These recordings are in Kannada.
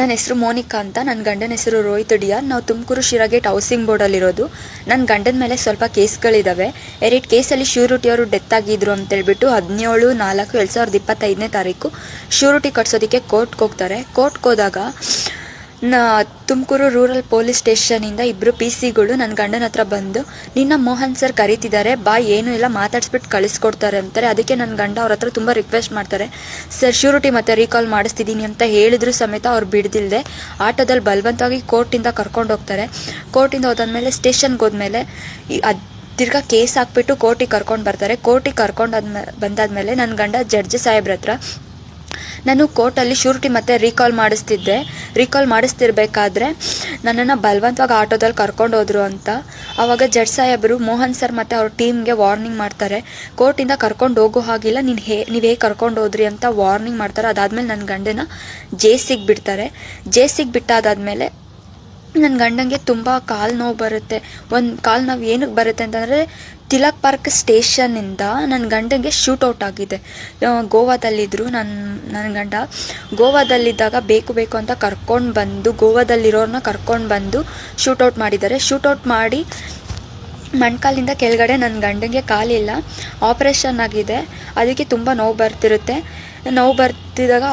ನನ್ನ ಹೆಸರು ಮೋನಿಕಾ ಅಂತ. ನನ್ನ ಗಂಡನ ಹೆಸರು ರೋಹಿತ್ ಡಿಯಾರ್. ನಾವು ತುಮಕೂರು ಶಿರಾಗೇಟ್ ಹೌಸಿಂಗ್ ಬೋರ್ಡಲ್ಲಿರೋದು. ನನ್ನ ಗಂಡನ ಮೇಲೆ ಸ್ವಲ್ಪ ಕೇಸ್ಗಳಿದ್ದಾವೆ. 2 ಕೇಸಲ್ಲಿ ಶ್ಯೂರಿಟಿಯವರು ಡೆತ್ ಆಗಿದ್ರು ಅಂತೇಳ್ಬಿಟ್ಟು 17/4/2025 ಶ್ಯೂರಿಟಿ ಕಟ್ಸೋದಕ್ಕೆ ಕೋರ್ಟ್ಗೆ ಹೋಗ್ತಾರೆ. ಕೋರ್ಟ್ಗೆ ಹೋದಾಗ ತುಮಕೂರು ರೂರಲ್ ಪೊಲೀಸ್ ಸ್ಟೇಷನಿಂದ 2 PC-ಗಳು ನನ್ನ ಗಂಡನ ಹತ್ರ ಬಂದು, ನಿನ್ನ ಮೋಹನ್ ಸರ್ ಕರೀತಿದ್ದಾರೆ, ಬಾ, ಏನೂ ಇಲ್ಲ, ಮಾತಾಡಿಸ್ಬಿಟ್ಟು ಕಳಿಸ್ಕೊಡ್ತಾರೆ ಅಂತಾರೆ. ಅದಕ್ಕೆ ನನ್ನ ಗಂಡ ಅವ್ರ ಹತ್ರ ತುಂಬ ರಿಕ್ವೆಸ್ಟ್ ಮಾಡ್ತಾರೆ, ಸರ್ ಶ್ಯೂರಿಟಿ ಮತ್ತೆ ರೀಕಾಲ್ ಮಾಡಿಸ್ತಿದ್ದೀನಿ ಅಂತ ಹೇಳಿದ್ರು ಸಮೇತ ಅವ್ರು ಬಿಡ್ದಿಲ್ಲದೆ ಆಟೋದಲ್ಲಿ ಬಲವಂತವಾಗಿ ಕೋರ್ಟಿಂದ ಕರ್ಕೊಂಡು ಹೋಗ್ತಾರೆ. ಕೋರ್ಟಿಂದ ಹೋದಾದ್ಮೇಲೆ ಸ್ಟೇಷನ್ಗೆ ಹೋದ್ಮೇಲೆ ತಿರ್ಗಾ ಕೇಸ್ ಹಾಕ್ಬಿಟ್ಟು ಕೋರ್ಟಿಗೆ ಕರ್ಕೊಂಡು ಬರ್ತಾರೆ. ಕೋರ್ಟಿಗೆ ಕರ್ಕೊಂಡು ಬಂದಾದ್ಮೇಲೆ ನನ್ನ ಗಂಡ ಜಡ್ಜ್ ಸಾಹೇಬ್ರ ಹತ್ರ, ನಾನು ಕೋರ್ಟಲ್ಲಿ ಶ್ಯೂರಿಟಿ ಮತ್ತು ರೀಕಾಲ್ ಮಾಡಿಸ್ತಿರ್ಬೇಕಾದ್ರೆ ನನ್ನನ್ನು ಬಲವಂತವಾಗಿ ಆಟೋದಲ್ಲಿ ಕರ್ಕೊಂಡು ಹೋದ್ರು ಅಂತ. ಆವಾಗ ಜಡ್ಜ್ ಸಾಹೇಬರು ಮೋಹನ್ ಸರ್ ಮತ್ತು ಅವ್ರ ಟೀಮ್ಗೆ ವಾರ್ನಿಂಗ್ ಮಾಡ್ತಾರೆ, ಕೋರ್ಟಿಂದ ಕರ್ಕೊಂಡು ಹೋಗೋ ಹಾಗಿಲ್ಲ, ನೀವು ಹೇಗೆ ಕರ್ಕೊಂಡು ಹೋದ್ರಿ ಅಂತ ವಾರ್ನಿಂಗ್ ಮಾಡ್ತಾರೆ. ಅದಾದಮೇಲೆ ನನ್ನ ಗಂಡನ ಜೇಸಿಗೆ ಬಿಡ್ತಾರೆ. ಜೇಸಿಗೆ ಬಿಟ್ಟಾದಾದ್ಮೇಲೆ ನನ್ನ ಗಂಡಂಗೆ ತುಂಬ ಕಾಲು ನೋವು ಬರುತ್ತೆ. ಒಂದು ಕಾಲು ನೋವು ಏನಕ್ಕೆ ಬರುತ್ತೆ ಅಂತಂದರೆ, ತಿಲಕ್ ಪಾರ್ಕ್ ಸ್ಟೇಷನ್ನಿಂದ ನನ್ನ ಗಂಡಂಗೆ ಶೂಟೌಟ್ ಆಗಿದೆ. ಗೋವಾದಲ್ಲಿದ್ದರು ನನ್ನ ಗಂಡ. ಗೋವಾದಲ್ಲಿದ್ದಾಗ ಬೇಕು ಅಂತ ಕರ್ಕೊಂಡು ಬಂದು, ಗೋವಾದಲ್ಲಿರೋರನ್ನ ಕರ್ಕೊಂಡು ಬಂದು ಶೂಟೌಟ್ ಮಾಡಿದ್ದಾರೆ. ಶೂಟೌಟ್ ಮಾಡಿ ಮೊಣಕಾಲಿಂದ ಕೆಳಗಡೆ ನನ್ನ ಗಂಡಂಗೆ ಕಾಲಿಲ್ಲ, ಆಪ್ರೇಷನ್ ಆಗಿದೆ. ಅದಕ್ಕೆ ತುಂಬ ನೋವು ಬರ್ತಿರುತ್ತೆ. ನೋವು ಬರ್ತಿದ್ದಾಗ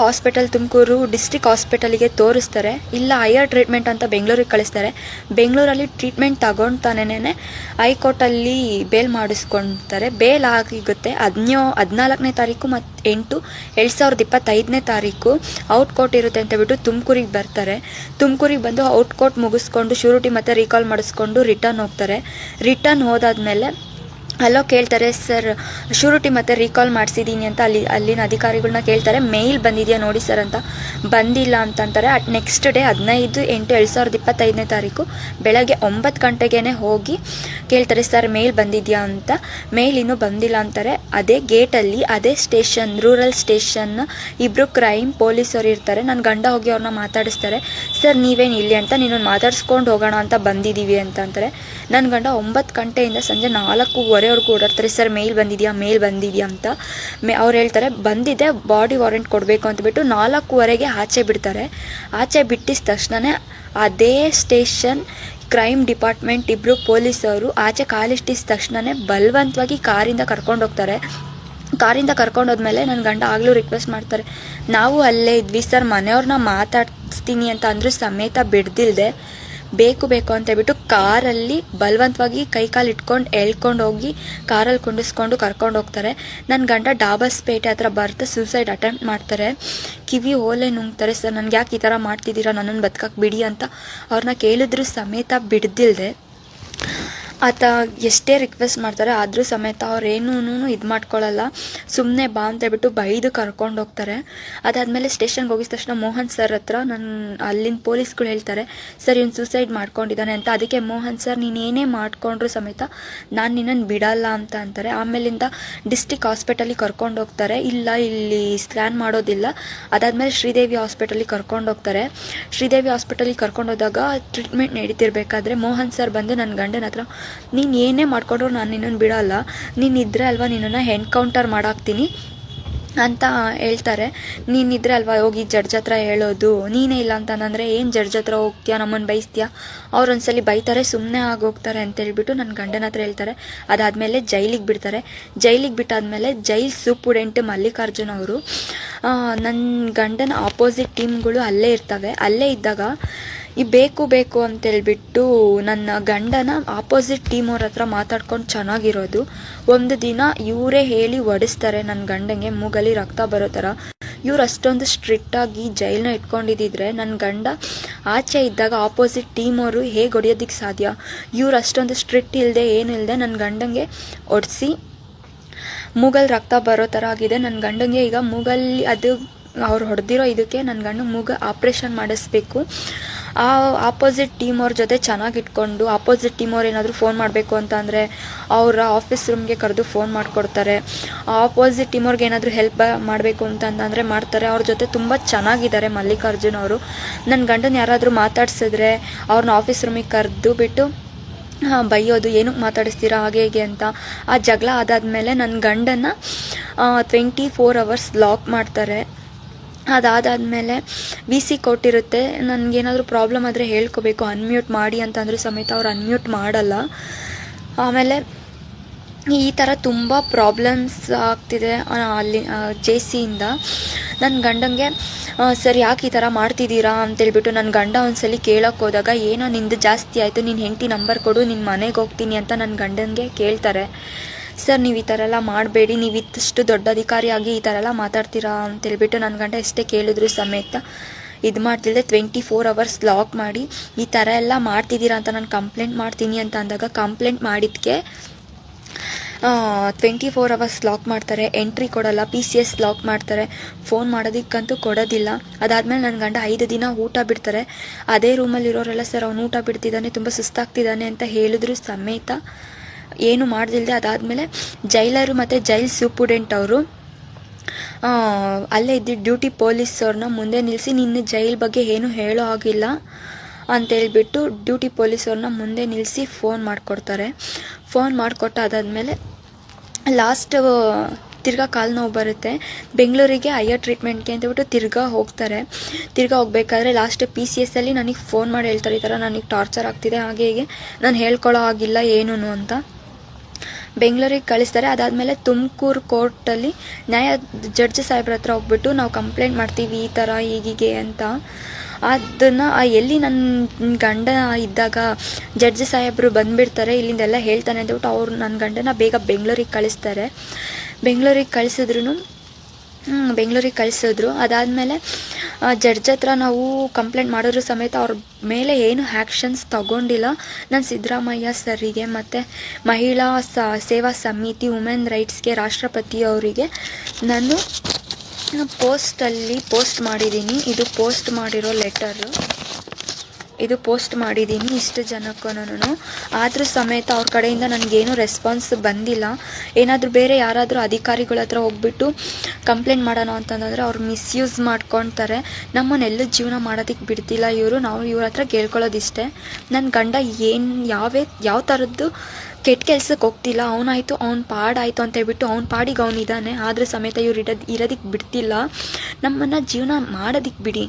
ತುಮಕೂರು ಡಿಸ್ಟ್ರಿಕ್ಟ್ ಹಾಸ್ಪಿಟಲಿಗೆ ತೋರಿಸ್ತಾರೆ. ಇಲ್ಲ ಹೈಯರ್ ಟ್ರೀಟ್ಮೆಂಟ್ ಅಂತ ಬೆಂಗಳೂರಿಗೆ ಕಳಿಸ್ತಾರೆ. ಬೆಂಗಳೂರಲ್ಲಿ ಟ್ರೀಟ್ಮೆಂಟ್ ತಗೊಂತಾನೇನೆ ಹೈಕೋರ್ಟಲ್ಲಿ ಬೇಲ್ ಮಾಡಿಸ್ಕೊಳ್ತಾರೆ. ಬೇಲ್ ಆಗಿರುತ್ತೆ 14ನೇ ತಾರೀಕು ಮತ್ತು 8/2025 ಔಟ್ ಕೋರ್ಟ್ ಇರುತ್ತೆ ಅಂತ ಬಿಟ್ಟು ತುಮಕೂರಿಗೆ ಬರ್ತಾರೆ. ತುಮಕೂರಿಗೆ ಬಂದು ಔಟ್ ಕೋರ್ಟ್ ಮುಗಿಸ್ಕೊಂಡು ಶ್ಯೂರಿಟಿ ಮತ್ತು ರೀಕಾಲ್ ಮಾಡಿಸ್ಕೊಂಡು ರಿಟರ್ನ್ ಹೋಗ್ತಾರೆ. ರಿಟರ್ನ್ ಹೋದಾದ್ಮೇಲೆ ಅಲ್ಲೋ ಕೇಳ್ತಾರೆ, ಸರ್ ಶ್ಯೂರಿಟಿ ಮತ್ತು ರೀಕಾಲ್ ಮಾಡಿಸಿದ್ದೀನಿ ಅಂತ ಅಲ್ಲಿನ ಅಧಿಕಾರಿಗಳನ್ನ ಕೇಳ್ತಾರೆ. ಮೇಲ್ ಬಂದಿದೆಯಾ ನೋಡಿ ಸರ್ ಅಂತ. ಬಂದಿಲ್ಲ ಅಂತಂತಾರೆ. ನೆಕ್ಸ್ಟ್ ಡೇ 15/8/2025 ಬೆಳಗ್ಗೆ 9 ಗಂಟೆಗೇ ಹೋಗಿ ಕೇಳ್ತಾರೆ, ಸರ್ ಮೇಲ್ ಬಂದಿದೆಯಾ ಅಂತ. ಮೇಲ್ ಇನ್ನೂ ಬಂದಿಲ್ಲ ಅಂತಾರೆ. ಅದೇ ಗೇಟಲ್ಲಿ ಅದೇ ಸ್ಟೇಷನ್, ರೂರಲ್ ಸ್ಟೇಷನ್ 2 ಕ್ರೈಮ್ ಪೊಲೀಸರು ಇರ್ತಾರೆ. ನನ್ನ ಗಂಡ ಹೋಗಿ ಅವ್ರನ್ನ ಮಾತಾಡಿಸ್ತಾರೆ. ಸರ್ ನೀವೇನು ಇಲ್ಲಿ ಅಂತ, ನೀನು ಮಾತಾಡ್ಸ್ಕೊಂಡು ಹೋಗೋಣ ಅಂತ ಬಂದಿದ್ದೀವಿ ಅಂತ ಅಂತಾರೆ. ನನ್ನ ಗಂಡ 9 ಗಂಟೆಯಿಂದ ಸಂಜೆ 4:15 ಓಡಾಡ್ತಾರೆ, ಸರ್ ಮೇಲ್ ಬಂದಿದೆಯಾ ಅಂತ. ಅವ್ರು ಹೇಳ್ತಾರೆ ಬಂದಿದೆ, ಬಾಡಿ ವಾರೆಂಟ್ ಕೊಡಬೇಕು ಅಂತಬಿಟ್ಟು 4:15 ಆಚೆ ಬಿಡ್ತಾರೆ. ಆಚೆ ಬಿಟ್ಟಿದ ತಕ್ಷಣವೇ ಅದೇ ಸ್ಟೇಷನ್ ಕ್ರೈಮ್ ಡಿಪಾರ್ಟ್ಮೆಂಟ್ 2 ಪೊಲೀಸವರು ಆಚೆ ಕಾಲಿಟ್ಟಿದ ತಕ್ಷಣವೇ ಬಲವಂತವಾಗಿ ಕಾರಿಂದ ಕರ್ಕೊಂಡು ಹೋಗ್ತಾರೆ. ಕಾರಿಂದ ಕರ್ಕೊಂಡೋದ್ಮೇಲೆ ನನ್ನ ಗಂಡ ಆಗಲೂ ರಿಕ್ವೆಸ್ಟ್ ಮಾಡ್ತಾರೆ, ನಾವು ಅಲ್ಲೇ ಇದ್ವಿ ಸರ್, ಮನೆಯವ್ರನ್ನ ಮಾತಾಡಿಸ್ತೀನಿ ಅಂತ ಅಂದರೂ ಸಮೇತ ಬಿಡ್ದಿಲ್ದೆ ಬೇಕು ಅಂತ ಹೇಳ್ಬಿಟ್ಟು ಕಾರಲ್ಲಿ ಬಲವಂತವಾಗಿ ಕೈಕಾಲು ಇಟ್ಕೊಂಡು ಎಳ್ಕೊಂಡು ಹೋಗಿ ಕಾರಲ್ಲಿ ಕುಂಡಿಸ್ಕೊಂಡು ಕರ್ಕೊಂಡು ಹೋಗ್ತಾರೆ. ನನ್ನ ಗಂಡ ಡಾಬಸ್ಪೇಟೆ ಹತ್ರ ಬರ್ತಾ ಸೂಸೈಡ್ ಅಟೆಂಪ್ಟ್ ಮಾಡ್ತಾರೆ. ಕಿವಿ ಓಲೆ ನುಂಗ್ತಾರೆ, ಸರ್ ನನಗೆ ಯಾಕೆ ಈ ಥರ ಮಾಡ್ತಿದ್ದೀರಾ, ನನ್ನನ್ನು ಬದುಕಕ್ಕೆ ಬಿಡಿ ಅಂತ ಅವ್ರನ್ನ ಕೇಳಿದ್ರು ಸಮೇತ ಬಿಡ್ದಿಲ್ದೆ ಆತ ಎಷ್ಟೇ ರಿಕ್ವೆಸ್ಟ್ ಮಾಡ್ತಾರೆ ಆದರೂ ಸಮೇತ ಅವ್ರೇನೂ ಇದು ಮಾಡ್ಕೊಳ್ಳಲ್ಲ. ಸುಮ್ಮನೆ ಬಾ ಅಂತ ಹೇಳ್ಬಿಟ್ಟು ಬೈದು ಕರ್ಕೊಂಡು ಹೋಗ್ತಾರೆ. ಅದಾದಮೇಲೆ ಸ್ಟೇಷನ್ಗೆ ಹೋಗಿದ ತಕ್ಷಣ ಮೋಹನ್ ಸರ್ ಹತ್ರ ಅಲ್ಲಿನ ಪೊಲೀಸ್ಗಳು ಹೇಳ್ತಾರೆ, ಸರ್ ಇವನು ಸೂಸೈಡ್ ಮಾಡ್ಕೊಂಡಿದ್ದಾನೆ ಅಂತ. ಅದಕ್ಕೆ ಮೋಹನ್ ಸರ್ ನೀನೇನೇ ಮಾಡ್ಕೊಂಡ್ರು ಸಮೇತ ನಾನು ನಿನ್ನನ್ನು ಬಿಡಲ್ಲ ಅಂತ ಅಂತಾರೆ. ಆಮೇಲಿಂದ ಡಿಸ್ಟ್ರಿಕ್ಟ್ ಹಾಸ್ಪಿಟಲಿಗೆ ಕರ್ಕೊಂಡು ಹೋಗ್ತಾರೆ. ಇಲ್ಲ ಇಲ್ಲಿ ಸ್ಕ್ಯಾನ್ ಮಾಡೋದಿಲ್ಲ. ಅದಾದಮೇಲೆ ಶ್ರೀದೇವಿ ಹಾಸ್ಪಿಟಲಿಗೆ ಕರ್ಕೊಂಡು ಹೋಗ್ತಾರೆ. ಶ್ರೀದೇವಿ ಹಾಸ್ಪಿಟಲಿಗೆ ಕರ್ಕೊಂಡು ಹೋದಾಗ ಟ್ರೀಟ್ಮೆಂಟ್ ನಡೀತಿರ್ಬೇಕಾದ್ರೆ ಮೋಹನ್ ಸರ್ ಬಂದು ನನ್ನ ಗಂಡನ ಹತ್ರ, ನೀನು ಏನೇ ಮಾಡಿಕೊಂಡ್ರು ನಾನು ನಿನ್ನನ್ನು ಬಿಡೋಲ್ಲ, ನೀನಿದ್ರೆ ಅಲ್ವಾ ನಿನ್ನನ್ನು ಎನ್ಕೌಂಟರ್ ಮಾಡಾಕ್ತೀನಿ ಅಂತ ಹೇಳ್ತಾರೆ. ನೀನಿದ್ರೆ ಅಲ್ವಾ ಹೋಗಿ ಜಡ್ಜ್ ಹತ್ರ ಹೇಳೋದು, ನೀನೇ ಇಲ್ಲ ಅಂತಂದರೆ ಏನು ಜಡ್ಜ್ ಹತ್ರ ಹೋಗ್ತೀಯಾ, ನಮ್ಮನ್ನು ಬೈಸ್ತೀಯಾ, ಅವ್ರು ಒಂದ್ಸಲಿ ಬೈತಾರೆ ಸುಮ್ಮನೆ ಆಗೋಗ್ತಾರೆ ಅಂತೇಳ್ಬಿಟ್ಟು ನನ್ನ ಗಂಡನ ಹತ್ರ ಹೇಳ್ತಾರೆ. ಅದಾದಮೇಲೆ ಜೈಲಿಗೆ ಬಿಡ್ತಾರೆ. ಜೈಲಿಗೆ ಬಿಟ್ಟಾದ್ಮೇಲೆ ಜೈಲ್ ಸೂಪುಡೆಂಟ್ ಮಲ್ಲಿಕಾರ್ಜುನ್ ಅವರು ನನ್ನ ಗಂಡನ ಆಪೋಸಿಟ್ ಟೀಮ್ಗಳು ಅಲ್ಲೇ ಇರ್ತವೆ. ಅಲ್ಲೇ ಇದ್ದಾಗ ಈ ಬೇಕು ಅಂತೇಳ್ಬಿಟ್ಟು ನನ್ನ ಗಂಡನ ಆಪೋಸಿಟ್ ಟೀಮವ್ರ ಹತ್ರ ಮಾತಾಡ್ಕೊಂಡು ಚೆನ್ನಾಗಿರೋದು. ಒಂದು ದಿನ ಇವರೇ ಹೇಳಿ ಒಡಿಸ್ತಾರೆ ನನ್ನ ಗಂಡಂಗೆ, ಮೂಗಲ್ಲಿ ರಕ್ತ ಬರೋ ಥರ. ಇವ್ರು ಅಷ್ಟೊಂದು ಸ್ಟ್ರಿಕ್ಟಾಗಿ ಜೈಲನ್ನ ಇಟ್ಕೊಂಡಿದ್ದಿದ್ರೆ ನನ್ನ ಗಂಡ ಆಚೆ ಇದ್ದಾಗ ಆಪೋಸಿಟ್ ಟೀಮವರು ಹೇಗೆ ಹೊಡೆಯೋದಕ್ಕೆ ಸಾಧ್ಯ? ಇವ್ರು ಅಷ್ಟೊಂದು ಸ್ಟ್ರಿಕ್ಟ್ ಇಲ್ಲದೆ ಏನಿಲ್ಲದೆ ನನ್ನ ಗಂಡಂಗೆ ಒಡಿಸಿ ಮೂಗಲ್ಲಿ ರಕ್ತ ಬರೋ ಥರ ಆಗಿದೆ. ನನ್ನ ಗಂಡಂಗೆ ಈಗ ಮೂಗಲ್ಲಿ ಅದು ಅವ್ರು ಹೊಡೆದಿರೋ ಇದಕ್ಕೆ ನನ್ನ ಗಂಡ ಮೂಗ ಆಪ್ರೇಷನ್ ಮಾಡಿಸ್ಬೇಕು. ಆ ಆಪೋಸಿಟ್ ಟೀಮವ್ರ ಜೊತೆ ಚೆನ್ನಾಗಿ ಇಟ್ಕೊಂಡು, ಆಪೋಸಿಟ್ ಟೀಮವ್ರು ಏನಾದರೂ ಫೋನ್ ಮಾಡಬೇಕು ಅಂತ ಅಂದರೆ ಅವರ ಆಫೀಸ್ ರೂಮ್ಗೆ ಕರೆದು ಫೋನ್ ಮಾಡಿಕೊಡ್ತಾರೆ. ಆಪೋಸಿಟ್ ಟೀಮವ್ರಿಗೆ ಏನಾದರೂ ಹೆಲ್ಪ್ ಮಾಡಬೇಕು ಅಂತಂದರೆ ಮಾಡ್ತಾರೆ. ಅವ್ರ ಜೊತೆ ತುಂಬ ಚೆನ್ನಾಗಿದ್ದಾರೆ ಮಲ್ಲಿಕಾರ್ಜುನ್ ಅವರು. ನನ್ನ ಗಂಡನ ಯಾರಾದರೂ ಮಾತಾಡ್ಸಿದ್ರೆ ಅವ್ರನ್ನ ಆಫೀಸ್ ರೂಮಿಗೆ ಕರೆದು ಬಿಟ್ಟು ಬೈಯೋದು, ಏನಕ್ಕೆ ಮಾತಾಡಿಸ್ತೀರಾ ಹಾಗೆ ಹೇಗೆ ಅಂತ. ಆ ಜಗಳ ಆದಾದಮೇಲೆ ನನ್ನ ಗಂಡನ 24 hours ಲಾಕ್ ಮಾಡ್ತಾರೆ. ಅದಾದಮೇಲೆ VC ಕೊಟ್ಟಿರುತ್ತೆ. ನನಗೇನಾದರೂ ಪ್ರಾಬ್ಲಮ್ ಆದರೆ ಹೇಳ್ಕೋಬೇಕು, ಅನ್ಮ್ಯೂಟ್ ಮಾಡಿ ಅಂತಂದರೂ ಸಮೇತ ಅವ್ರು ಅನ್ಮ್ಯೂಟ್ ಮಾಡಲ್ಲ. ಆಮೇಲೆ ಈ ಥರ ತುಂಬ ಪ್ರಾಬ್ಲಮ್ಸ್ ಆಗ್ತಿದೆ ಅಲ್ಲಿ JCಯಿಂದ. ನನ್ನ ಗಂಡಂಗೆ ಸರ್ ಯಾಕೆ ಈ ಥರ ಮಾಡ್ತಿದ್ದೀರಾ ಅಂತೇಳ್ಬಿಟ್ಟು ನನ್ನ ಗಂಡ ಒಂದ್ಸಲಿ ಕೇಳೋಕ್ಕೆ ಹೋದಾಗ, ಏನೋ ನಿಂದು ಜಾಸ್ತಿ ಆಯಿತು, ನಿನ್ನ ಹೆಂಡತಿ ನಂಬರ್ ಕೊಡು, ನಿನ್ನ ಮನೆಗೆ ಹೋಗ್ತೀನಿ ಅಂತ ನನ್ನ ಗಂಡನಿಗೆ ಕೇಳ್ತಾರೆ. ಸರ್ ನೀವು ಈ ಥರ ಎಲ್ಲ ಮಾಡಬೇಡಿ, ನೀವು ಇಷ್ಟು ದೊಡ್ಡ ಅಧಿಕಾರಿಯಾಗಿ ಈ ಥರ ಎಲ್ಲ ಮಾತಾಡ್ತೀರಾ ಅಂತೇಳ್ಬಿಟ್ಟು ನನ್ನ ಗಂಡ ಎಷ್ಟೇ ಕೇಳಿದ್ರು ಸಮೇತ ಇದು ಮಾಡ್ತಿದ್ದೆ. 24 hours ಲಾಕ್ ಮಾಡಿ ಈ ಥರ ಎಲ್ಲ ಮಾಡ್ತಿದ್ದೀರಾ ಅಂತ ನಾನು ಕಂಪ್ಲೇಂಟ್ ಮಾಡ್ತೀನಿ ಅಂತ ಅಂದಾಗ, ಕಂಪ್ಲೇಂಟ್ ಮಾಡಿದ್ದಕ್ಕೆ 24 hours ಲಾಕ್ ಮಾಡ್ತಾರೆ, ಎಂಟ್ರಿ ಕೊಡಲ್ಲ, PCS ಲಾಕ್ ಮಾಡ್ತಾರೆ, ಫೋನ್ ಮಾಡೋದಕ್ಕಂತೂ ಕೊಡೋದಿಲ್ಲ. ಅದಾದಮೇಲೆ ನನ್ನ ಗಂಡ 5 ದಿನ ಊಟ ಬಿಡ್ತಾರೆ. ಅದೇ ರೂಮಲ್ಲಿರೋರೆಲ್ಲ ಸರ್ ಅವ್ನು ಊಟ ಬಿಡ್ತಿದ್ದಾನೆ, ತುಂಬ ಸುಸ್ತಾಗ್ತಿದ್ದಾನೆ ಅಂತ ಹೇಳಿದ್ರು ಸಮೇತ ಏನು ಮಾಡ್ದಿಲ್ದೆ ಅದಾದಮೇಲೆ ಜೈಲರು ಮತ್ತು ಜೈಲ್ ಸೂಪುಡೆಂಟ್ ಅವರು ಅಲ್ಲೇ ಇದ್ದಿದ್ದು ಡ್ಯೂಟಿ ಪೊಲೀಸವ್ರನ್ನ ಮುಂದೆ ನಿಲ್ಲಿಸಿ, ನಿನ್ನ ಜೈಲ್ ಬಗ್ಗೆ ಏನು ಹೇಳೋ ಆಗಿಲ್ಲ ಅಂತೇಳ್ಬಿಟ್ಟು ಡ್ಯೂಟಿ ಪೊಲೀಸವ್ರನ್ನ ಮುಂದೆ ನಿಲ್ಲಿಸಿ ಫೋನ್ ಮಾಡಿಕೊಡ್ತಾರೆ. ಫೋನ್ ಮಾಡಿಕೊಟ್ಟಾದಾದ್ಮೇಲೆ ಲಾಸ್ಟ್ ತಿರ್ಗಾ ಕಾಲು ನೋವು ಬರುತ್ತೆ, ಬೆಂಗಳೂರಿಗೆ ಹೈಯರ್ ಟ್ರೀಟ್ಮೆಂಟ್ಗೆ ಅಂತೇಳ್ಬಿಟ್ಟು ತಿರ್ಗಾ ಹೋಗ್ತಾರೆ. ತಿರ್ಗಾ ಹೋಗ್ಬೇಕಾದ್ರೆ ಲಾಸ್ಟ್ PCS ಅಲ್ಲಿ ನನಗೆ ಫೋನ್ ಮಾಡಿ ಹೇಳ್ತಾರೆ, ಈ ಥರ ನನಗೆ ಟಾರ್ಚರ್ ಆಗ್ತಿದೆ, ಹಾಗೆ ಹೀಗೆ ನಾನು ಹೇಳ್ಕೊಳ್ಳೋ ಆಗಿಲ್ಲ ಏನೂ ಅಂತ ಬೆಂಗಳೂರಿಗೆ ಕಳಿಸ್ತಾರೆ. ಅದಾದಮೇಲೆ ತುಮಕೂರು ಕೋರ್ಟಲ್ಲಿ ಜಡ್ಜ್ ಸಾಹೇಬ್ರ ಹತ್ರ ಹೋಗ್ಬಿಟ್ಟು ನಾವು ಕಂಪ್ಲೇಂಟ್ ಮಾಡ್ತೀವಿ ಈ ಥರ ಹೀಗೀಗೆ ಅಂತ. ಅದನ್ನು ಎಲ್ಲಿ ನನ್ನ ಗಂಡ ಇದ್ದಾಗ ಜಡ್ಜ್ ಸಾಹೇಬರು ಬಂದುಬಿಡ್ತಾರೆ, ಇಲ್ಲಿಂದೆಲ್ಲ ಹೇಳ್ತಾನೆ ಅಂತೇಳ್ಬಿಟ್ಟು ಅವ್ರು ನನ್ನ ಗಂಡನ ಬೇಗ ಬೆಂಗಳೂರಿಗೆ ಕಳಿಸ್ತಾರೆ. ಬೆಂಗಳೂರಿಗೆ ಕಳಿಸಿದ್ರು. ಅದಾದಮೇಲೆ ಜಡ್ಜ್ ಹತ್ರ ನಾವು ಕಂಪ್ಲೇಂಟ್ ಮಾಡಿದ್ರು ಸಮೇತ ಅವ್ರ ಮೇಲೆ ಏನು ಆ್ಯಕ್ಷನ್ಸ್ ತಗೊಂಡಿಲ್ಲ. ನಾನು ಸಿದ್ದರಾಮಯ್ಯ ಸರಿಗೆ ಮತ್ತು ಮಹಿಳಾ ಸೇವಾ ಸಮಿತಿ ವುಮೆನ್ ರೈಟ್ಸ್ಗೆ ರಾಷ್ಟ್ರಪತಿಯವರಿಗೆ ನಾನು ಪೋಸ್ಟ್ ಮಾಡಿದ್ದೀನಿ. ಇದು ಪೋಸ್ಟ್ ಮಾಡಿರೋ ಲೆಟರು, ಇದು ಪೋಸ್ಟ್ ಮಾಡಿದ್ದೀನಿ ಇಷ್ಟು ಜನಕ್ಕೂ. ಆದರೂ ಸಮೇತ ಅವ್ರ ಕಡೆಯಿಂದ ನನಗೇನು ರೆಸ್ಪಾನ್ಸ್ ಬಂದಿಲ್ಲ. ಏನಾದರೂ ಬೇರೆ ಯಾರಾದರೂ ಅಧಿಕಾರಿಗಳ ಹತ್ರ ಹೋಗ್ಬಿಟ್ಟು ಕಂಪ್ಲೇಂಟ್ ಮಾಡೋಣ ಅಂತಂದರೆ ಅವ್ರು ಮಿಸ್ಯೂಸ್ ಮಾಡ್ಕೊಳ್ತಾರೆ. ನಮ್ಮನ್ನೆಲ್ಲೂ ಜೀವನ ಮಾಡೋದಕ್ಕೆ ಬಿಡ್ತಿಲ್ಲ ಇವರು. ನಾವು ಇವ್ರ ಹತ್ರ ಕೇಳ್ಕೊಳ್ಳೋದಿಷ್ಟೇ, ನನ್ನ ಗಂಡ ಯಾವ ಥರದ್ದು ಕೆಟ್ಟ ಕೆಲ್ಸಕ್ಕೆ ಹೋಗ್ತಿಲ್ಲ, ಅವನಾಯಿತು ಅವ್ನ ಪಾಡಾಯಿತು ಅಂತೇಳ್ಬಿಟ್ಟು ಅವ್ನ ಪಾಡಿಗೆ ಅವನಿದ್ದಾನೆ. ಆದರೂ ಸಮೇತ ಇವ್ರು ಇರೋದಕ್ಕೆ ಬಿಡ್ತಿಲ್ಲ. ನಮ್ಮನ್ನು ಜೀವನ ಮಾಡೋದಕ್ಕೆ ಬಿಡಿ.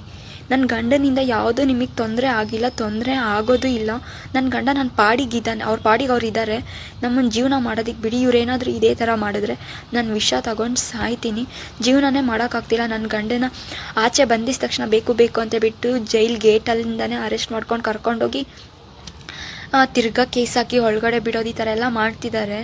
ನನ್ನ ಗಂಡನಿಂದ ಯಾವುದೂ ನಿಮಗೆ ತೊಂದರೆ ಆಗಿಲ್ಲ, ತೊಂದರೆ ಆಗೋದು ಇಲ್ಲ. ನನ್ನ ಗಂಡ ನನ್ನ ಪಾಡಿಗಿದ್ದಾನೆ, ಅವ್ರ ಪಾಡಿಗೆ ಅವ್ರು ಇದ್ದಾರೆ. ನಮ್ಮನ್ನು ಜೀವನ ಮಾಡೋದಕ್ಕೆ ಬಿಡಿ. ಇವ್ರೇನಾದರೂ ಇದೇ ಥರ ಮಾಡಿದ್ರೆ ನಾನು ವಿಷ ತಗೊಂಡು ಸಾಯ್ತೀನಿ, ಜೀವನನೇ ಮಾಡೋಕ್ಕಾಗ್ತಿಲ್ಲ. ನನ್ನ ಗಂಡನ ಆಚೆ ಬಂದಿದ ತಕ್ಷಣ ಬೇಕು ಅಂತ ಬಿಟ್ಟು ಜೈಲ್ ಗೇಟಲ್ಲಿಂದನೇ ಅರೆಸ್ಟ್ ಮಾಡ್ಕೊಂಡು ಕರ್ಕೊಂಡೋಗಿ ತಿರ್ಗಾ ಕೇಸ್ ಹಾಕಿ ಒಳಗಡೆ ಬಿಡೋದು, ಈ ಥರ ಎಲ್ಲ ಮಾಡ್ತಿದ್ದಾರೆ.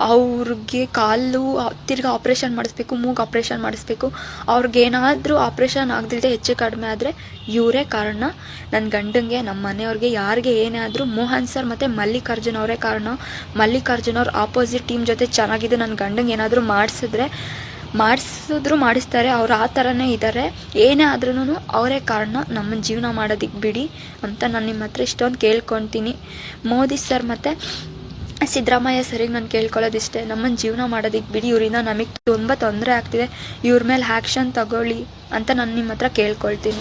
ಅವ್ರಿಗೆ ಕಾಲು ತಿರ್ಗಾ ಆಪ್ರೇಷನ್ ಮಾಡಿಸ್ಬೇಕು, ಮೂಗು ಆಪ್ರೇಷನ್ ಮಾಡಿಸ್ಬೇಕು. ಅವ್ರಿಗೇನಾದರೂ ಆಪ್ರೇಷನ್ ಆಗದಿಲ್ಲದೆ ಹೆಚ್ಚು ಕಡಿಮೆ ಆದರೆ ಇವರೇ ಕಾರಣ. ನನ್ನ ಗಂಡಂಗೆ, ನಮ್ಮ ಮನೆಯವ್ರಿಗೆ, ಯಾರಿಗೆ ಏನೇ ಆದರೂ ಮೋಹನ್ ಸರ್ ಮತ್ತು ಮಲ್ಲಿಕಾರ್ಜುನ್ ಅವರೇ ಕಾರಣ. ಮಲ್ಲಿಕಾರ್ಜುನ್ ಅವ್ರ ಆಪೋಸಿಟ್ ಟೀಮ್ ಜೊತೆ ಚೆನ್ನಾಗಿದ್ದು ನನ್ನ ಗಂಡಂಗೆ ಏನಾದರೂ ಮಾಡಿಸ್ತಾರೆ. ಅವ್ರು ಆ ಥರನೇ ಇದ್ದಾರೆ. ಏನೇ ಆದ್ರೂ ಅವರೇ ಕಾರಣ. ನಮ್ಮ ಜೀವನ ಮಾಡೋದಕ್ಕೆ ಬಿಡಿ ಅಂತ ನಾನು ನಿಮ್ಮ ಹತ್ರ ಇಷ್ಟೊಂದು ಕೇಳ್ಕೊತೀನಿ. ಮೋದಿ ಸರ್ ಮತ್ತು ಸಿದ್ದರಾಮಯ್ಯ ಸರಿಗೆ ನಾನು ಕೇಳ್ಕೊಳ್ಳೋದಿಷ್ಟೇ, ನಮ್ಮನ್ನು ಜೀವನ ಮಾಡೋದಕ್ಕೆ ಬಿಡಿ. ಇವರಿಂದ ನಮಗೆ ತುಂಬ ತೊಂದರೆ ಆಗ್ತಿದೆ, ಇವ್ರ ಮೇಲೆ ಆ್ಯಕ್ಷನ್ ತಗೊಳ್ಳಿ ಅಂತ ನಾನು ನಿಮ್ಮ ಹತ್ರ ಕೇಳ್ಕೊಳ್ತೀನಿ.